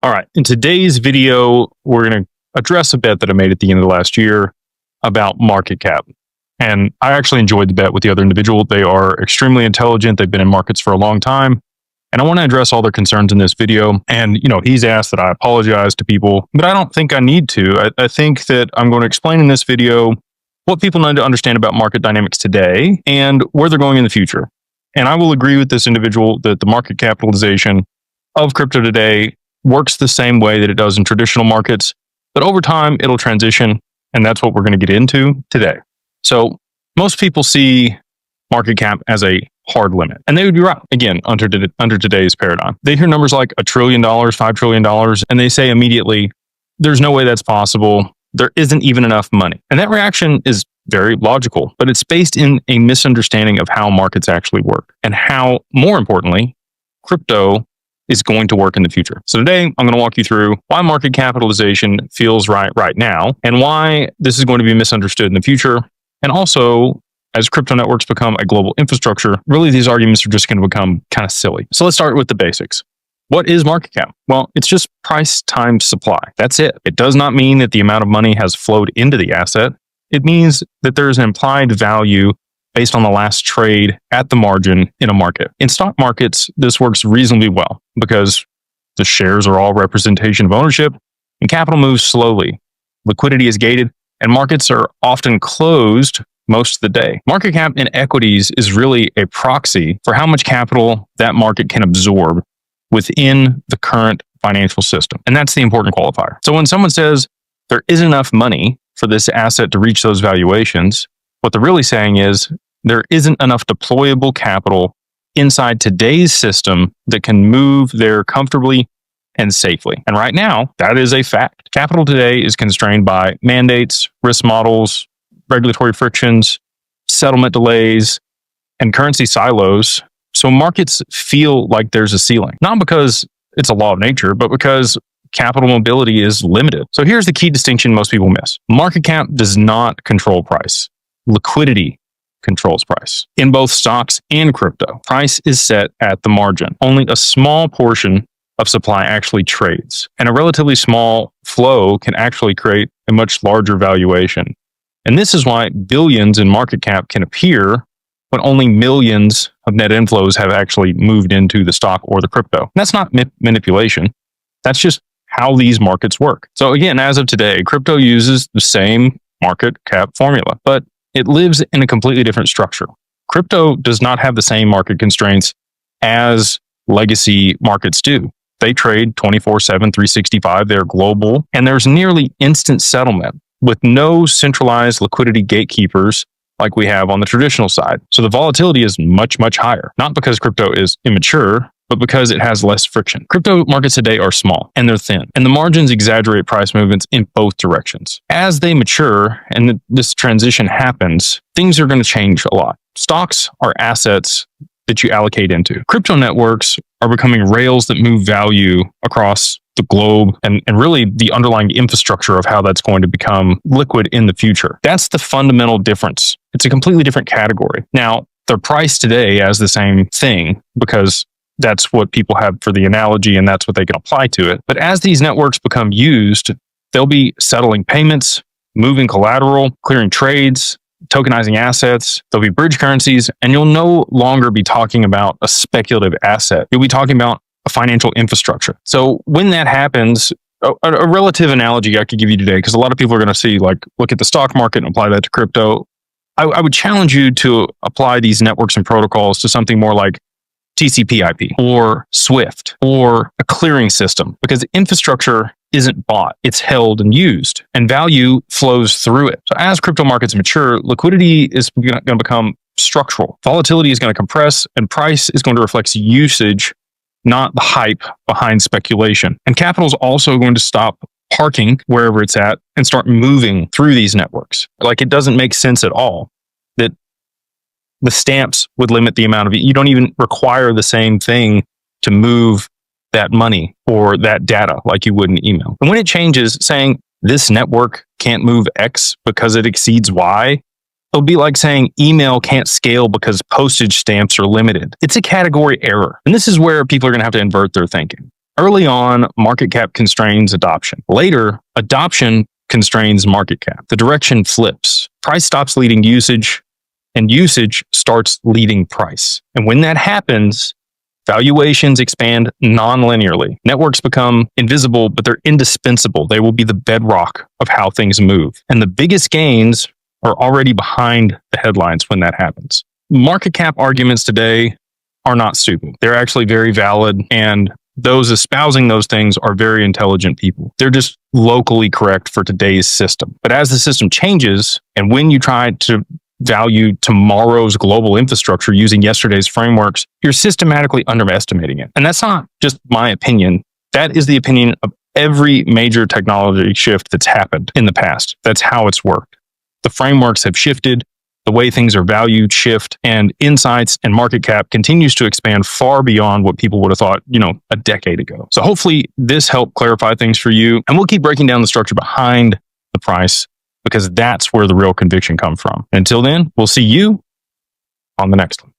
All right. In today's video, we're going to address a bet that I made at the end of the last year about market cap. And I actually enjoyed the bet with the other individual. They are extremely intelligent. They've been in markets for a long time. And I want to address all their concerns in this video. And, he's asked that I apologize to people, but I don't think I need to. I think that I'm going to explain in this video what people need to understand about market dynamics today and where they're going in the future. And I will agree with this individual that the market capitalization of crypto today works the same way that it does in traditional markets, but over time it'll transition, and that's what we're going to get into today. So most people see market cap as a hard limit, and they would be right. Again, under today's paradigm, they hear numbers like $1 trillion, $5 trillion, and they say immediately, there's no way that's possible. There isn't even enough money. And that reaction is very logical, but it's based in a misunderstanding of how markets actually work and how, more importantly, crypto is going to work in the future. So today, I'm going to walk you through why market capitalization feels right now and why this is going to be misunderstood in the future. And also, as crypto networks become a global infrastructure, really these arguments are just going to become kind of silly. So let's start with the basics. What is market cap? Well, it's just price times supply. That's it. It does not mean that the amount of money has flowed into the asset. It means that there's an implied value based on the last trade at the margin in a market. In stock markets, this works reasonably well because the shares are all representation of ownership and capital moves slowly. Liquidity is gated and markets are often closed most of the day. Market cap in equities is really a proxy for how much capital that market can absorb within the current financial system. And that's the important qualifier. So when someone says there isn't enough money for this asset to reach those valuations, what they're really saying is there isn't enough deployable capital inside today's system that can move there comfortably and safely. And right now, that is a fact. Capital today is constrained by mandates, risk models, regulatory frictions, settlement delays, and currency silos. So markets feel like there's a ceiling, not because it's a law of nature, but because capital mobility is limited. So here's the key distinction most people miss. Market cap does not control price. Liquidity controls price. In both stocks and crypto, price is set at the margin. Only a small portion of supply actually trades, and a relatively small flow can actually create a much larger valuation. And this is why billions in market cap can appear when only millions of net inflows have actually moved into the stock or the crypto. And that's not manipulation. That's just how these markets work. So again, as of today, crypto uses the same market cap formula, but it lives in a completely different structure. Crypto does not have the same market constraints as legacy markets do. They trade 24/7, 365. They're global, and there's nearly instant settlement with no centralized liquidity gatekeepers like we have on the traditional side. So the volatility is much, much higher, not because crypto is immature, but because it has less friction. Crypto markets today are small and they're thin, and the margins exaggerate price movements in both directions. As they mature and this transition happens, things are going to change a lot. Stocks are assets that you allocate into. Crypto networks are becoming rails that move value across the globe and really the underlying infrastructure of how that's going to become liquid in the future. That's the fundamental difference. It's a completely different category. Now, they're priced today as the same thing because that's what people have for the analogy and that's what they can apply to it. But as these networks become used, they'll be settling payments, moving collateral, clearing trades, tokenizing assets. There'll be bridge currencies, and you'll no longer be talking about a speculative asset. You'll be talking about a financial infrastructure. So when that happens, a relative analogy I could give you today, because a lot of people are going to see, look at the stock market and apply that to crypto. I would challenge you to apply these networks and protocols to something more like TCP/IP or SWIFT or a clearing system, because infrastructure isn't bought, it's held and used, and value flows through it. So as crypto markets mature, liquidity is going to become structural. Volatility is going to compress, and price is going to reflect usage, not the hype behind speculation. And capital is also going to stop parking wherever it's at and start moving through these networks. It doesn't make sense at all that the stamps would limit the amount of it. You don't even require the same thing to move that money or that data like you would in email. And when it changes, saying this network can't move X because it exceeds Y, it'll be like saying email can't scale because postage stamps are limited. It's a category error. And this is where people are going to have to invert their thinking. Early on, market cap constrains adoption. Later, adoption constrains market cap. The direction flips. Price stops leading usage, and usage starts leading price. And when that happens, valuations expand non-linearly. Networks become invisible, but they're indispensable. They will be the bedrock of how things move. And the biggest gains are already behind the headlines when that happens. Market cap arguments today are not stupid. They're actually very valid, and those espousing those things are very intelligent people. They're just locally correct for today's system. But as the system changes, and when you try to value tomorrow's global infrastructure using yesterday's frameworks, you're systematically underestimating it. And that's not just my opinion. That is the opinion of every major technology shift that's happened in the past. That's how it's worked. The frameworks have shifted. The way things are valued shift, and insights and market cap continues to expand far beyond what people would have thought, a decade ago. So hopefully this helped clarify things for you, and we'll keep breaking down the structure behind the price, because that's where the real conviction comes from. Until then, we'll see you on the next one.